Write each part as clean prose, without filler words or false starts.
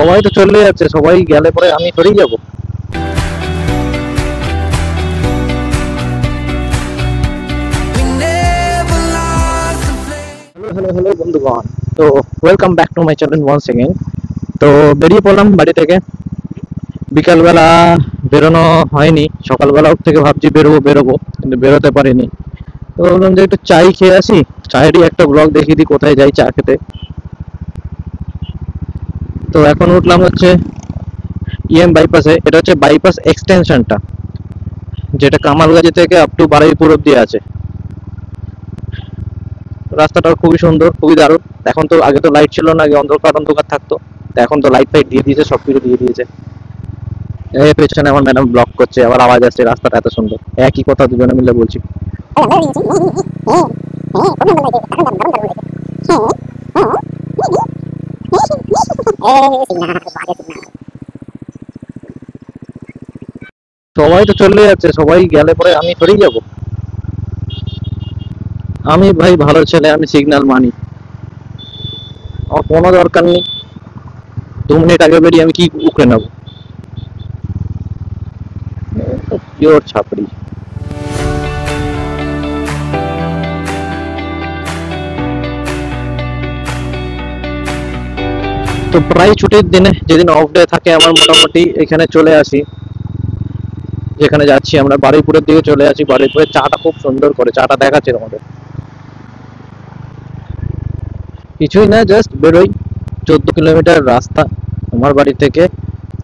সবাই তো চলে যাচ্ছে, সবাই গেলে পরে আমি সরেই যাবো। হ্যালো হ্যালো হ্যালো বন্ধুগণ, তো welcome back to my channel once again. তো বেরিয়ে পড়লাম বাড়ি থেকে। বিকালবেলা বেরোনো হয়নি, সকালবেলা থেকে ভাবছি বেরোবো বেরোবো, কিন্তু বেরোতে পারিনি। তো ভাবলাম যে একটু চাই খেয়ে আসি, চায়েরই একটা ব্লগ দেখিয়ে দিই কোথায় যাই চা খেতে। তো এখন উঠলাম হচ্ছে বাইপাসে। এটা হচ্ছে বাইপাস এক্সটেনশনটা, যেটা কামালগাজী থেকে আপ টু বারুইপুর অব্দি আছে। রাস্তাটাও খুবই সুন্দর, খুবই দারুণ। এখন তো, আগে তো লাইট ছিল না, আগে অন্ধকার অন্ধকার থাকতো, এখন তো লাইট ফাইট দিয়ে দিয়েছে, সবকিছু দিয়ে দিয়েছে। এই পেছনে আমার ম্যাডাম ব্লক করছে, আবার আওয়াজ আসছে, রাস্তাটা এত সুন্দর, একই কথা দুজনে মিলে বলছি। সবাই তো চলে যাচ্ছে, সবাই গেলে পরে আমি সরেই যাব। আমি ভাই ভালো ছেলে, আমি সিগন্যাল মানি, আমার কোনো দরকার নেই 2 মিনিট আগে বেরিয়ে আমি কি উঠে নেবো। পিওর ছাপড়ি। তো প্রায় ছুটির দিনে, যেদিন অফ ডে থাকে, আমার মোটামুটি এখানে চলে আসি। যেখানে যাচ্ছি আমরা বারুইপুরের দিকে চলে আসি। বারুইপুরের চাটা খুব সুন্দর করে, চাটা দেখাচ্ছে তোমাদের। কিছুই না, জাস্ট বেরোই। 14 কিলোমিটার রাস্তা আমার বাড়ি থেকে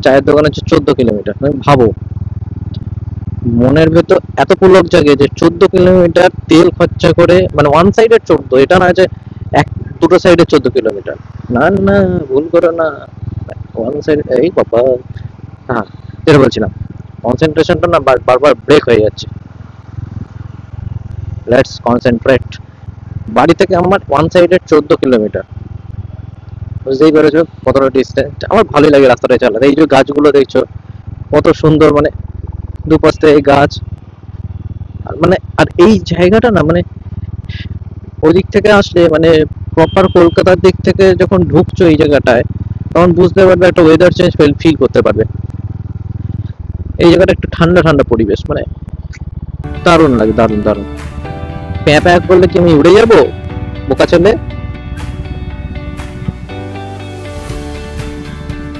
চায়ের দোকান হচ্ছে 14 কিলোমিটার। ভাবো, মনের ভেতর এত পুলক জাগে যে 14 কিলোমিটার তেল খরচা করে, মানে ওয়ান সাইডের 14, এটা না যে এক দুটো সাইডের 14 কিলোমিটার। না না, ভুল করো না, ওয়ান সাইড। এই বাবা, হ্যাঁ যেটা বলছিলাম, কনসেন্ট্রেশনটা না বারবার ব্রেক হয়ে যাচ্ছে। Let's concentrate. বাড়ি থেকে আমার ওয়ান সাইডের 14 কিলোমিটার, বুঝতেই পেরেছো কতটা ডিস্টেন্স। আমার ভালোই লাগে রাস্তাটা চালাতে। এই যে গাছগুলো দেখছো কত সুন্দর, মানে দুপাশ থেকে গাছ। আর মানে, আর এই জায়গাটা না, মানে ওই দিক থেকে আসলে, মানে প্রপার কলকাতার দিক থেকে যখন ঢুকছো এই জায়গাটায়, তখন বুঝতে পারবে, একটা ওয়েদার চেঞ্জ ফিল করতে পারবে। এই জায়গাটা একটু ঠান্ডা ঠান্ডা পরিবেশ, মানে দারুণ লাগে, দারুণ দারুণ। প্যাঁ প্যাঁ করলে কি আমি উড়ে যাবো বোকা ছেলে?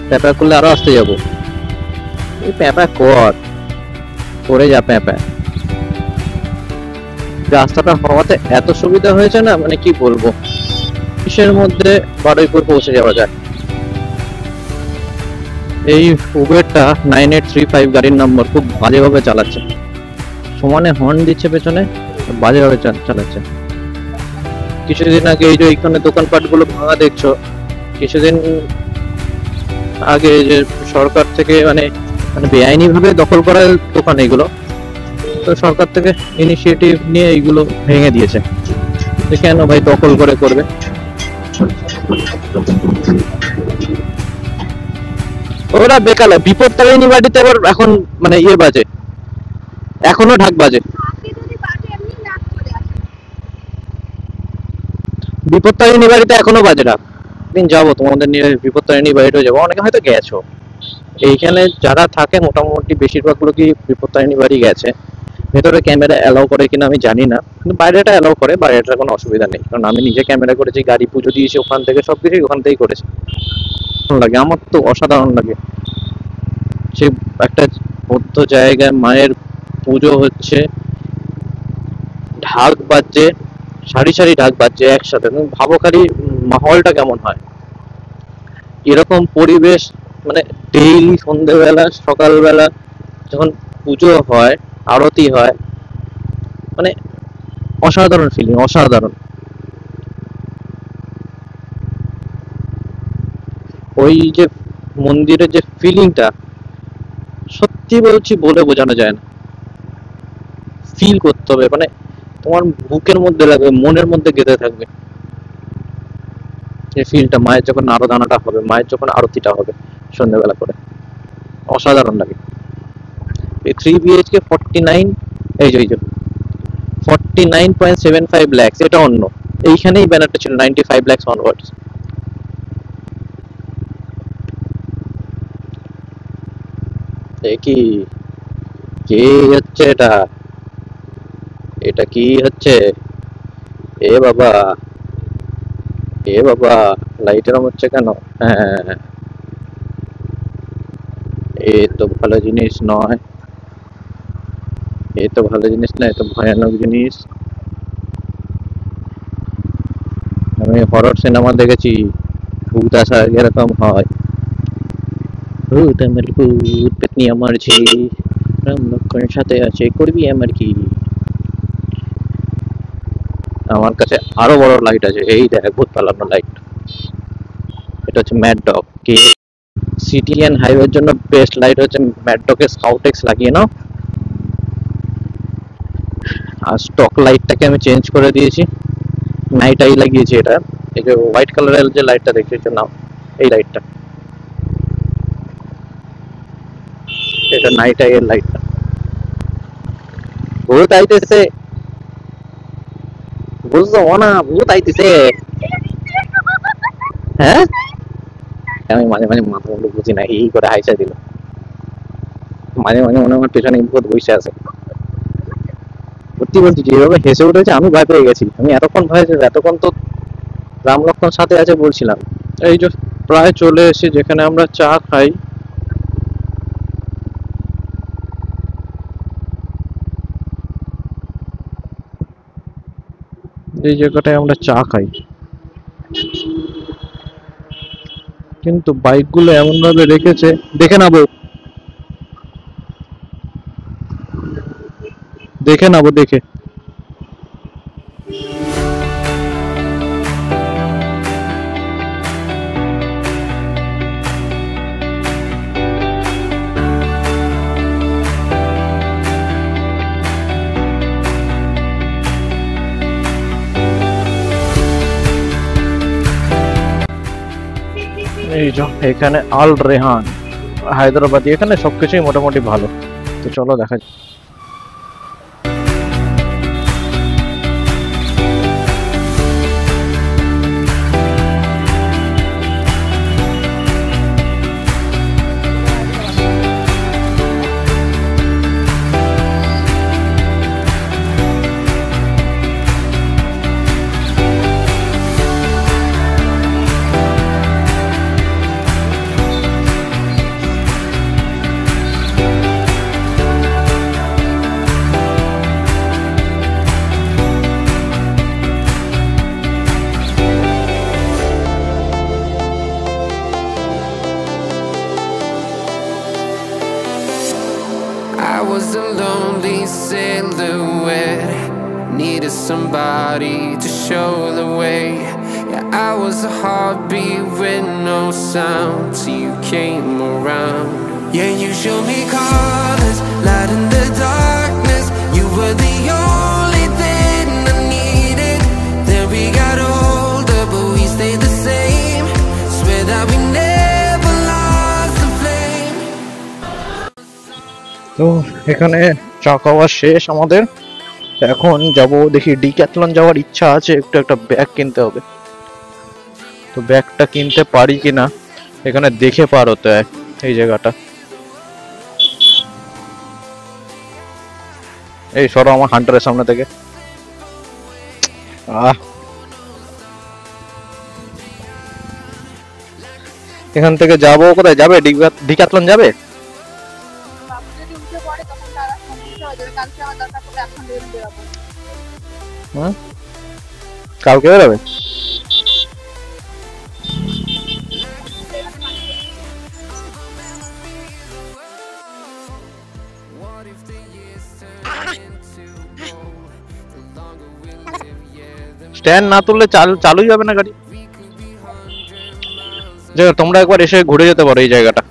প্যাঁ প্যাঁ করলে আরো আসতে যাবো। এই প্যাঁ প্যাঁ করে যা প্যাঁ প্যাঁ। রাস্তাটা হওয়াতে এত সুবিধা হয়েছে না, মানে কি বলবো, কিসের মধ্যে বারুইপুর পৌঁছে যাওয়া যায়। এই উবেরটা 9835 গাড়ির নম্বর, খুব বাজেভাবে চালাচ্ছে, সমানে হর্ন দিচ্ছে পেছনে, বাজেভাবে চালাচ্ছে। কিছুদিন আগে এই যে এইখানে দোকানপাট গুলো ভাঙা দেখছো, কিছুদিন আগে যে সরকার থেকে মানে মানে বেআইনি ভাবে দখল করা দোকান এগুলো, তো সরকার থেকে ইনিশিয়েটিভ নিয়ে এইগুলো ভেঙে দিয়েছে। কেন ভাই দখল করে করবে? ওরা বেকালে বিপদকালীন বাড়িতে আবার এখন মানে ইয়ে বাজে, এখনো ঢাক বাজে। বিপদতারিণী বাড়িতে এখনো বাজে ঢাক। দিন যাবো তোমাদের নিয়ে বিপদতারিণী বাড়িতেও যাবো, অনেকে হয়তো গেছো। এইখানে যারা থাকে মোটামুটি বেশিরভাগ লোকই বিপদতারিণী বাড়ি গেছে। ভেতরে ক্যামেরা অ্যালাউ করে কিনা আমি জানি না, কিন্তু বাইরেটা অ্যালাউ করে, বাইরেটার কোনো অসুবিধা নেই, কারণ আমি নিজে ক্যামেরা করেছি, গাড়ি পুজো দিয়েছি ওখান থেকে, সবকিছুই ওখান থেকেই করেছি। লাগে আমার তো, অসাধারণ লাগে। সে একটা বদ্ধ জায়গায় মায়ের পুজো হচ্ছে, ঢাক বাজছে, সারি সারি ঢাক বাজছে একসাথে। তুমি ভাবো খালি মাহলটা কেমন হয় এরকম পরিবেশ। মানে ডেইলি সন্ধ্যেবেলা সকালবেলা যখন পুজো হয়, আরতি হয়, মানে অসাধারণ ফিলিং, অসাধারণ। ওই যে মন্দিরের যে ফিলিংটা, সত্যি বলছি বলে বোঝানো যায় না। ফিল করতে হবে, মানে তোমার বুকের মধ্যে লাগবে, মনের মধ্যে গেঁথে থাকবে যে ফিলটা। মায়ের যখন আরাধনাটা হবে, মায়ের যখন আরতিটা হবে সন্ধ্যেবেলা করে, অসাধারণ লাগে। এই 3 BHK 49, এই যে 49.75 lakhs, এটা অন্য। এইখানেই ব্যানারটা ছিল 95 lakhs অনওয়ার্ডস। এ কি, কি হচ্ছে এটা? এটা কি হচ্ছে? এ বাবা, এ বাবা, লাইট এরম হচ্ছে কেন? হ্যাঁ, এ তো ভালো জিনিস নয়, এ তো ভালো জিনিস না, এ তো ভয়ানক জিনিস। আমি হরর সিনেমা দেখেছি, ভূত আসা এরকম হয়। ভূত আমার ভূত, পেতনি আমার ঝি, রাম লক্ষ্মণের সাথে আছে, করবি আমার কি? আমার কাছে আরো বড় লাইট আছে, এই দেখ ভূত পালানো লাইট। এটা হচ্ছে ম্যাড ডগ। কি, সিটি এন্ড হাইওয়ের জন্য বেস্ট লাইট হচ্ছে ম্যাড ডগের স্কাউটেক্স লাগিয়ে নাও। আর স্টক লাইটটাকে আমি চেঞ্জ করে দিয়েছি, নাইট আই লাগিয়েছি। এটা এই যে হোয়াইট কালারের যে লাইটটা দেখছো নাও, এই লাইটটা, এটা নাইট আই এর লাইটটা। ভূত আইতেছে, বুঝছো না? ভূত আইতেছে। হ্যাঁ, আমি মাঝে মাঝে মাথা মুন্ডু বুঝি না, এই করে হাইসা দিল। মাঝে মাঝে মনে হয় আমার পেছনে ভূত বসে আছে। সত্যি বলছি, যেভাবে হেসে উঠেছে আমি ভয় পেয়ে গেছি। আমি এতক্ষণ ভয়, এতক্ষণ তো রাম লক্ষ্মণ সাথে আছে বলছিলাম। এই যে প্রায় চলে এসে যেখানে আমরা চা খাই, এই জায়গাটায় আমরা চা খাই। কিন্তু বাইকগুলো এমন ভাবে রেখেছে, দেখে নেবো, দেখে নেবো দেখে। এই যে এখানে আল রেহান হায়দ্রাবাদি, এখানে সবকিছুই মোটামুটি ভালো। তো চলো দেখা যাক। I was a lonely silhouette, needed somebody to show the way. Yeah, I was a heartbeat with no sound till you came around. Yeah, you showed me colors, light in the darkness. You were the only thing I needed. Then we got older, but we stayed the same. Swear that we never lost the flame. তো এখানে চা খাওয়া শেষ আমাদের। এখন যাব দেখি, decathlon যাওয়ার ইচ্ছা আছে, একটু একটা ব্যাগ কিনতে হবে। তো ব্যাগটা কিনতে পারি কিনা এখানে দেখে পার হতে হয়। এই জায়গাটা, এই সরো আমার হান্টারের সামনে থেকে। এখান থেকে যাবো কোথায়? যাবে ডিক্যাথলন যাবে? কালকে বেরোবে? স্ট্যান্ড না তুললে চালুই যাবে না গাড়ি। তোমরা একবার এসে ঘুরে যেতে পারো এই জায়গাটা,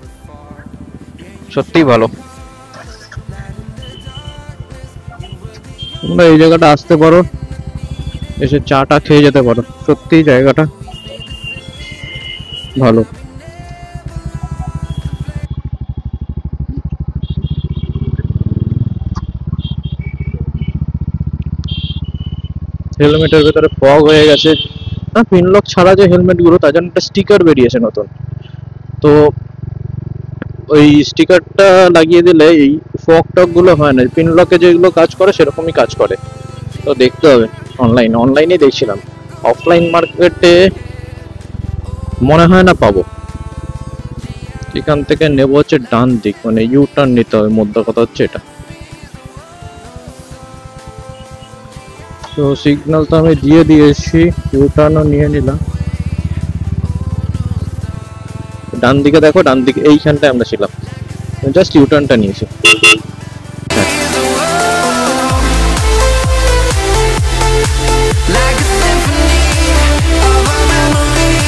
সত্যিই ভালো। তোমরা এই জায়গাটা আসতে পারো, এসে চাটা খেয়ে যেতে পারো, সত্যি জায়গাটা ভালো। হেলমেটের ভেতরে ফগ হয়ে গেছে না, পিনলক ছাড়া যে হেলমেট গুলো, তার জন্য একটা স্টিকার বেরিয়েছে নতুন। তো ওই স্টিকারটা লাগিয়ে দিলে এই ফগ টক গুলো হয় না, পিন লকে যেগুলো কাজ করে সেরকমই কাজ করে। তো দেখতে হবে অনলাইনে দেখছিলাম, অফলাইন মার্কেটে মনে হয় না পাবো। এখান থেকে নেবো হচ্ছে ডান দিক, মানে ইউ টার্ন নিতে হবে, মধ্য কথা হচ্ছে এটা। তো সিগন্যাল তো আমি দিয়ে দিয়েছি, ইউ টার্নও নিয়ে নিলাম। ডান দিকে দেখো, ডান দিকে এইখানটায় আমরা ছিলাম, জাস্ট ইউ টার্নটা নিয়েছি। Like a symphony of our memories.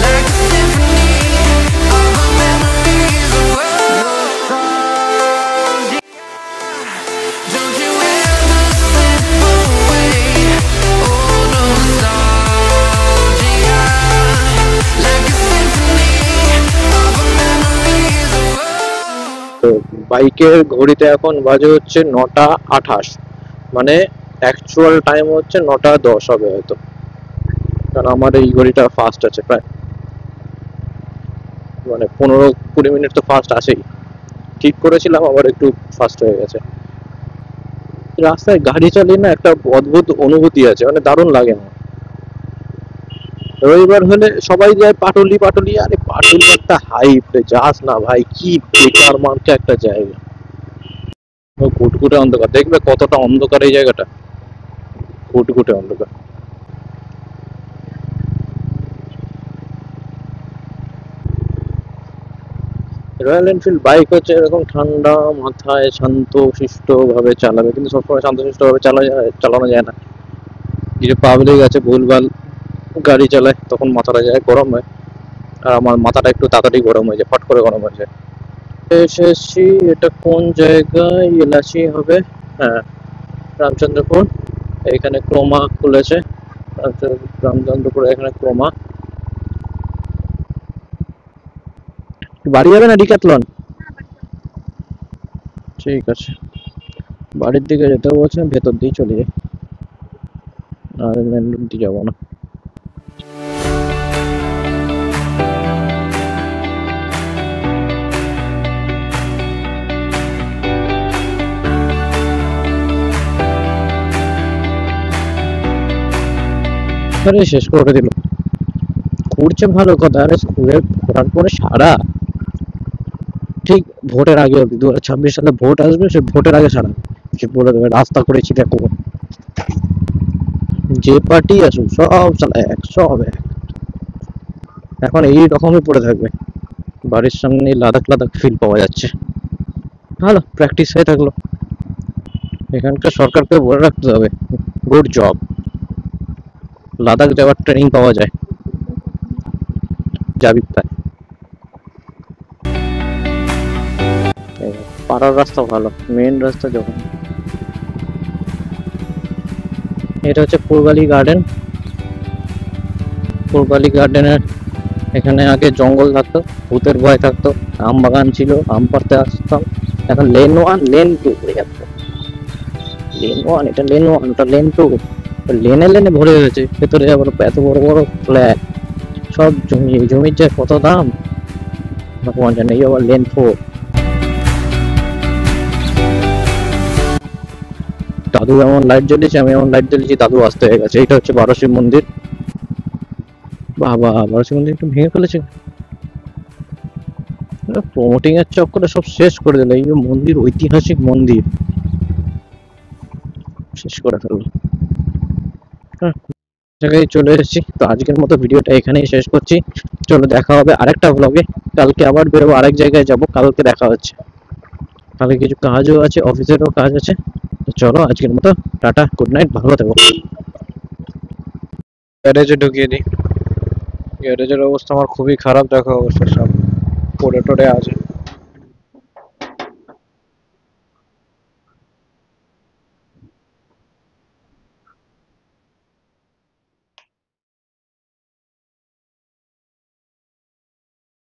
Like a symphony of our memories. Nostalgia. Don't you ever slip away. Oh, nostalgia. Like a symphony of our memories. তো বাইকের ঘড়িতে এখন বাজে হচ্ছে 9টা 28, মানে অ্যাকচুয়াল টাইম হচ্ছে 9টা 10 হবে হয়তো, কারণ আমার এই ঘড়িটা ফাস্ট আছে প্রায়, মানে 15-20 মিনিট তো ফাস্ট আছেই। ঠিক করেছিলাম, আবার একটু ফাস্ট হয়ে গেছে। রাস্তায় গাড়ি চালিয়ে না একটা অদ্ভুত অনুভূতি আছে, মানে দারুণ লাগে না। রবিবার হলে সবাই যায় পাটুলি পাটুলি, আরে পাটুলি একটা হাইপ রে, যাস না ভাই, কি বেকার মার্কে একটা জায়গা। ঘুটঘুটে অন্ধকার, দেখবে কতটা অন্ধকার এই জায়গাটা, ঘুটঘুটে অন্ধকার। রয়্যাল এনফিল্ড বাইক হচ্ছে এরকম ঠান্ডা মাথায় শান্ত শিষ্ট ভাবে চালাবে, কিন্তু সবসময় শান্ত শিষ্ট ভাবে চালানো যায় না। যে পাবলিক আছে ভুলভাল গাড়ি চালায়, তখন মাথাটা যায় গরম হয়, আর আমার মাথাটা একটু তাড়াতাড়ি গরম হয়ে যায়, ফট করে গরম হয়ে যায়। এসেছি, এটা কোন জায়গায়? এলাচি হবে, হ্যাঁ রামচন্দ্রপুর। এখানে ক্রোমা খুলেছে, রামচন্দ্রপুর এখানে ক্রোমা। বাড়ি যাবে না ডিক্যাথলন? ঠিক আছে, বাড়ির দিকে যেতে বলছে, ভেতর দিয়ে চলে যাই, আর মেন রোড দিয়ে যাবো না। আরে শেষ করে দিল, ঘুরছে ভালো কথা, আরে স্কুলের ঘোরার পরে সারা ঠিক ভোটের আগে অব্দি, 2026 সালে ভোট আসবে, সে ভোটের আগে সারা সে বলে দেবে রাস্তা করেছি দেখো, যে পার্টি আসুক সব চালা এক, সব এক। এখন এই রকমই পড়ে থাকবে, বাড়ির সামনে লাদাখ লাদাখ ফিল পাওয়া যাচ্ছে, ভালো প্র্যাকটিস হয়ে থাকলো। এখানকার সরকারকে বলে রাখতে হবে, গুড জব, লাদাখ যাওয়ার ট্রেনিং পাওয়া যায়, যাবি প্রায়। পাড়ার রাস্তা ভালো, মেন রাস্তা যখন। এটা হচ্ছে পূর্বালি গার্ডেন। পূর্বালি গার্ডেনের এখানে আগে জঙ্গল থাকতো, ভূতের ভয় থাকতো, আম বাগান ছিল, আম পাড়তে আসতাম। এখন লেন 1 লেন 2 হয়ে যাচ্ছে, লেন 1 এটা লেন 1 ওটা লেন 2, লেনে লেনে ভরে গেছে। ভেতরে আবার এত বড় বড় ফ্ল্যাট, সব জমির যে কত দাম ভগবান জানে। এই আবার লেন 4। দাদু এমন লাইট জ্বলেছে, আমি এমন লাইট জ্বলেছি, দাদু আসতে হয়ে গেছে। এটা হচ্ছে বারোশিব মন্দির। বাবা, বারোশিব মন্দির একটু ভেঙে ফেলেছে, প্রমোটিং এর চক্করে সব শেষ করে দিল। এই মন্দির ঐতিহাসিক মন্দির শেষ করে ফেললো। জায়গায় চলে এসেছি, তো আজকের মতো ভিডিওটা এখানেই শেষ করছি। চলো দেখা হবে আরেকটা ব্লগে, কালকে আবার বেরোবো, আরেক জায়গায় যাব, কালকে দেখা হচ্ছে। কালকে কিছু কাজও আছে, অফিসেরও কাজ আছে। চলো আজকের মতো টাটা, গুড নাইট, ভালো থেকো। গ্যারেজে ঢুকিয়ে দিই, গ্যারেজের অবস্থা আমার খুবই খারাপ, দেখো অবস্থা সব পড়ে টড়ে আছে।